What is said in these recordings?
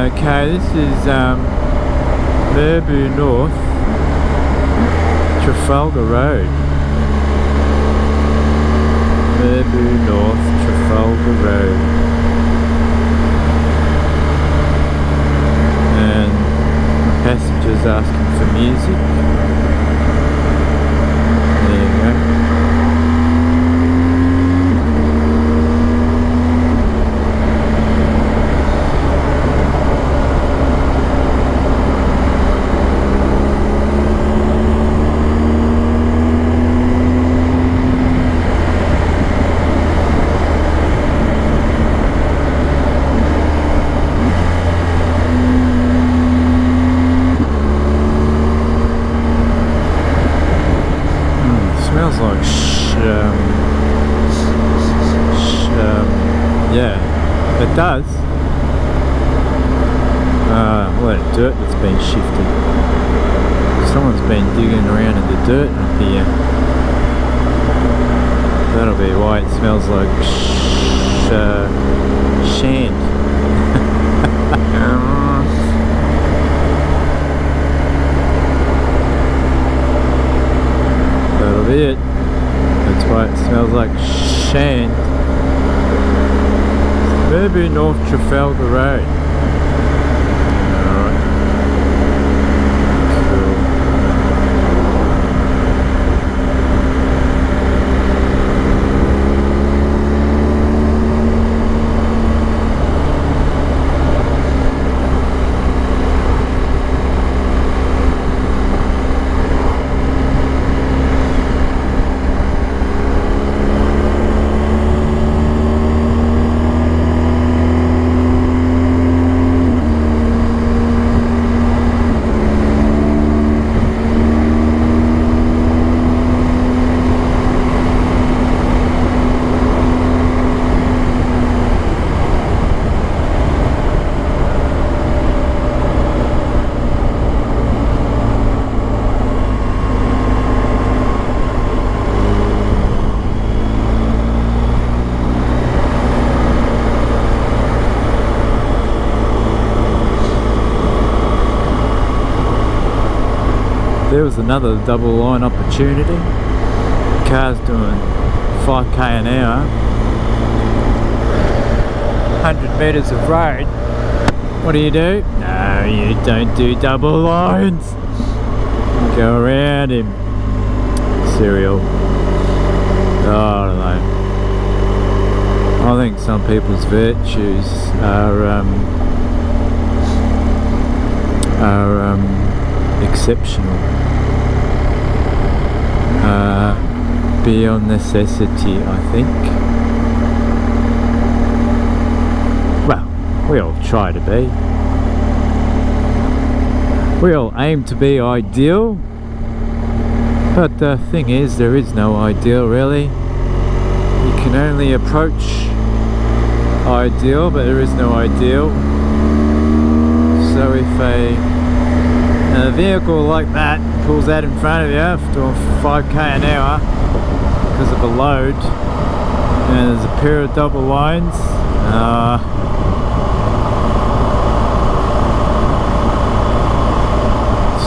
Okay, this is Mirboo North-Trafalgar Road. Mirboo North-Trafalgar Road. And the passenger's asking for music. There you go. Smells like yeah, it does. All that dirt that's been shifted. Someone's been digging around in the dirt up here. That'll be why it smells like sand. That'll be it. That's why it smells like sand. Maybe North-Trafalgar Road. Alright. Cool. There was another double line opportunity. Car's doing 5k an hour, 100 metres of road. What do? No, you don't do double lines. Go around him. Serial. Oh, I don't know. I think some people's virtues are exceptional. Beyond necessity, I think. Well, we all try to be. We all aim to be ideal. But the thing is, there is no ideal really. You can only approach ideal, but there is no ideal. So if a vehicle like that pulls out in front of you doing 5k an hour because of a load and there's a pair of double lines,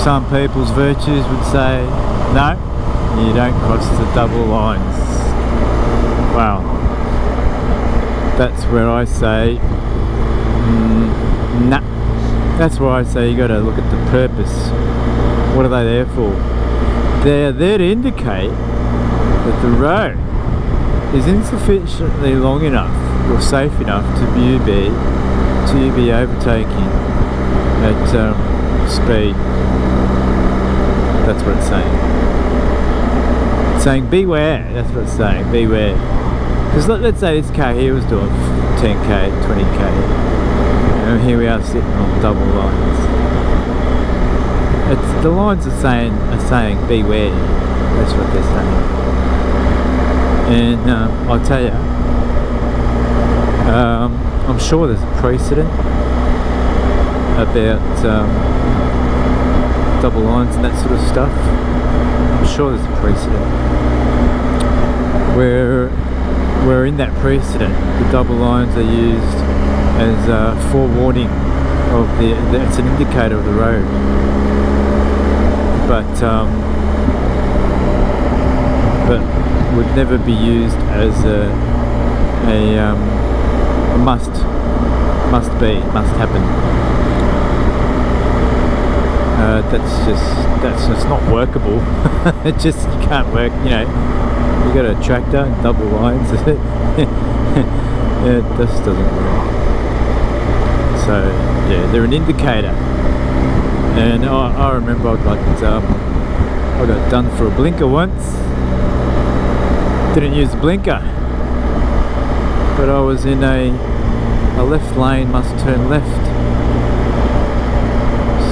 some people's virtues would say no, you don't cross the double lines. Well, that's where I say nah. That's why I say you got to look at the purpose. What are they there for? They're there to indicate that the road is insufficiently long enough or safe enough to be overtaking at speed. That's what it's saying. It's saying beware. That's what it's saying. Beware. Because let's say this car here was doing 10k, 20k. And here we are sitting on double lines. The lines are saying beware. That's what they're saying. And I'll tell you, I'm sure there's a precedent about double lines and that sort of stuff. I'm sure there's a precedent where in that precedent the double lines are used as forewarning of it's an indicator of the road, but would never be used as a must happen. That's just not workable. It just, you can't work, you know. You got a tractor, double lines. Yeah, it just doesn't work. So yeah, they're an indicator. And I remember I got done for a blinker once. Didn't use the blinker, but I was in a left lane, must turn left.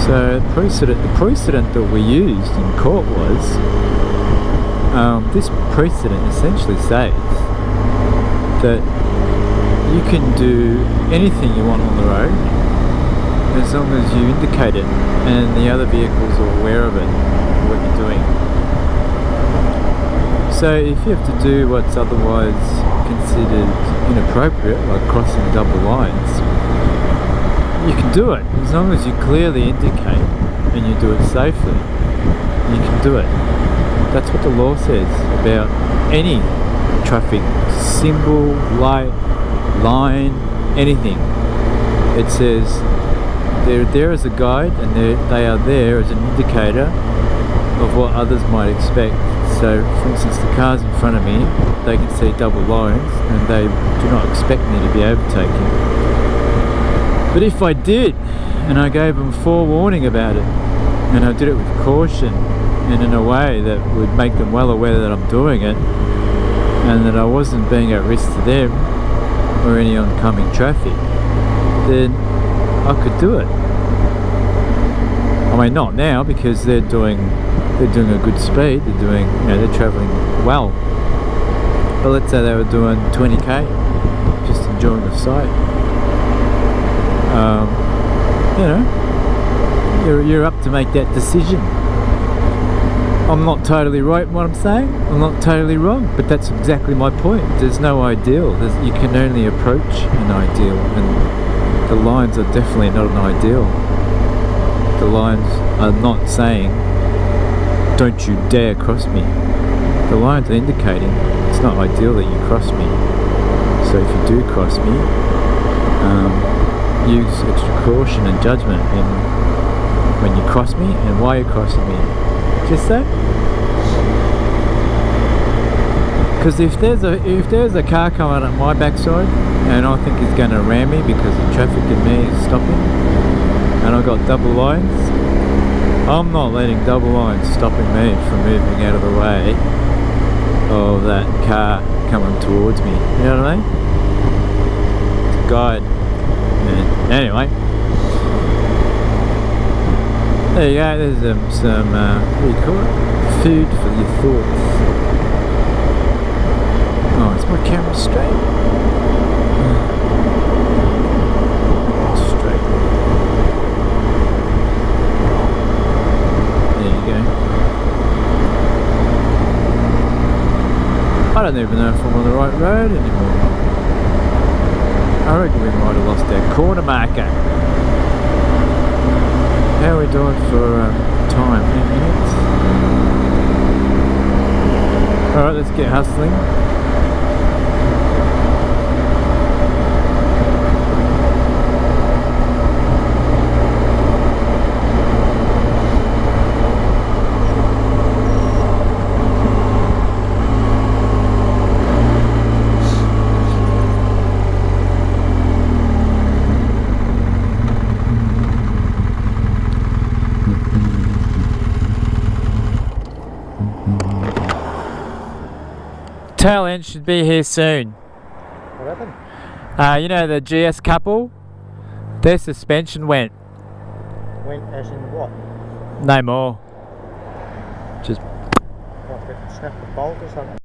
So the precedent that we used in court was, this precedent essentially says that you can do anything you want on the road as long as you indicate it and the other vehicles are aware of it, what you're doing. So if you have to do what's otherwise considered inappropriate, like crossing double lines, you can do it as long as you clearly indicate and you do it safely. You can do it. That's what the law says about any traffic symbol, light, line, anything. It says they're there as a guide, and they are there as an indicator of what others might expect. So for instance, the cars in front of me, they can see double lines and they do not expect me to be overtaking. But if I did, and I gave them forewarning about it, and I did it with caution and in a way that would make them well aware that I'm doing it and that I wasn't being at risk to them or any oncoming traffic, then I could do it. I mean, not now, because they're doing a good speed. They're travelling well. But let's say they were doing 20k, just enjoying the sight. You're up to make that decision. I'm not totally right in what I'm saying. I'm not totally wrong, but that's exactly my point. There's no ideal. You can only approach an ideal, and the lines are definitely not an ideal. The lines are not saying, don't you dare cross me. The lines are indicating it's not ideal that you cross me. So if you do cross me, use extra caution and judgment in when you cross me and why you're crossing me. Just so. Because if there's a car coming up my backside and I think he's going to ram me because the traffic in me is stopping, and I've got double lines, I'm not letting double lines stopping me from moving out of the way of that car coming towards me. You know what I mean? It's a guide. And anyway, there you go. There's some what do you call it? Food for your thoughts. Oh, is my camera straight? Straight. There you go. I don't even know if I'm on the right road anymore. I reckon we might have lost our corner marker. How are we doing for time? 8 minutes? Alright, let's get hustling. Tail end should be here soon. What happened? You know the GS couple? Their suspension went. Went as in what? No more. Just Like it snapped the bolt or something?